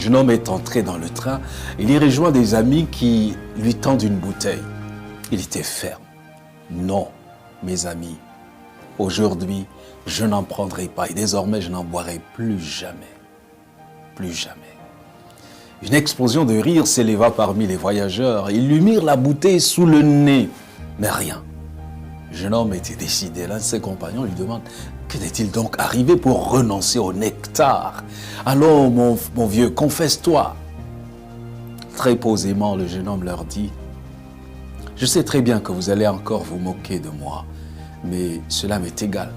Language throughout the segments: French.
Le jeune homme est entré dans le train, il y rejoint des amis qui lui tendent une bouteille. Il était ferme. Non, mes amis, aujourd'hui, je n'en prendrai pas et désormais, je n'en boirai plus jamais. Plus jamais. Une explosion de rire s'éleva parmi les voyageurs. Ils lui mirent la bouteille sous le nez, mais rien. Le jeune homme était décidé. L'un de ses compagnons lui demande « Que n'est-il donc arrivé pour renoncer au nectar? Allons, mon vieux, confesse-toi. » Très posément, le jeune homme leur dit « Je sais très bien que vous allez encore vous moquer de moi, mais cela m'est égal.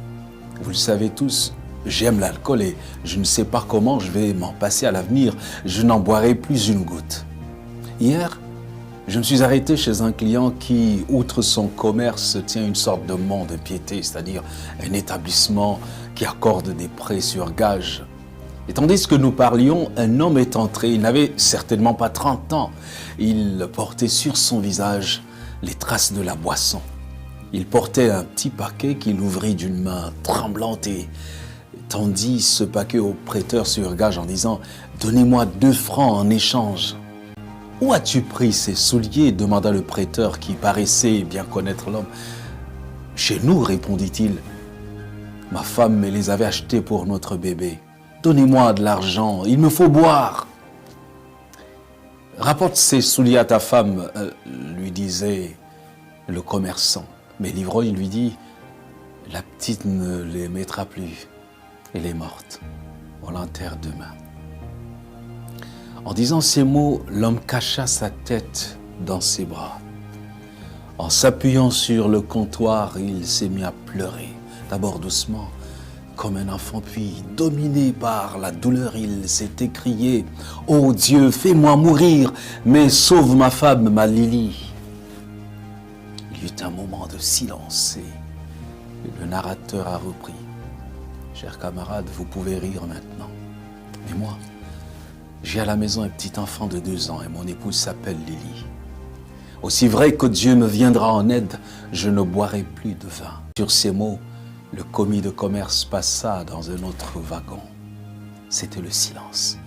Vous le savez tous, j'aime l'alcool et je ne sais pas comment je vais m'en passer à l'avenir. Je n'en boirai plus une goutte. Hier, je me suis arrêté chez un client qui, outre son commerce, tient une sorte de mont de piété, c'est-à-dire un établissement qui accorde des prêts sur gage. Et tandis que nous parlions, un homme est entré. Il n'avait certainement pas 30 ans. Il portait sur son visage les traces de la boisson. Il portait un petit paquet qu'il ouvrit d'une main tremblante et tendit ce paquet au prêteur sur gage en disant « Donnez-moi 2 francs en échange. » « Où as-tu pris ces souliers ?» demanda le prêteur qui paraissait bien connaître l'homme. « Chez nous, répondit-il. Ma femme me les avait achetés pour notre bébé. Donnez-moi de l'argent, il me faut boire. » « Rapporte ces souliers à ta femme, lui disait le commerçant. Mais l'ivrogne lui dit « La petite ne les mettra plus. Elle est morte. On l'enterre demain. » En disant ces mots, l'homme cacha sa tête dans ses bras. En s'appuyant sur le comptoir, il s'est mis à pleurer. D'abord doucement, comme un enfant, puis dominé par la douleur, il s'est écrié « Oh Dieu, fais-moi mourir, mais sauve ma femme, ma Lily !» Il y eut un moment de silence et le narrateur a repris. « Chers camarades, vous pouvez rire maintenant. Mais moi, j'ai à la maison un petit enfant de 2 ans et mon épouse s'appelle Lily. Aussi vrai que Dieu me viendra en aide, je ne boirai plus de vin. » Sur ces mots, le commis de commerce passa dans un autre wagon. C'était le silence.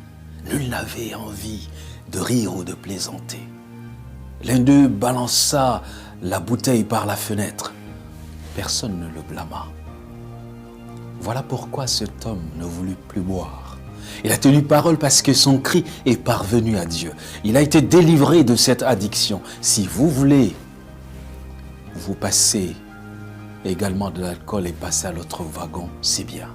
Nul n'avait envie de rire ou de plaisanter. L'un d'eux balança la bouteille par la fenêtre. Personne ne le blâma. Voilà pourquoi cet homme ne voulut plus boire. Il a tenu parole parce que son cri est parvenu à Dieu. Il a été délivré de cette addiction. Si vous voulez, vous passez également de l'alcool et passer à l'autre wagon, c'est bien.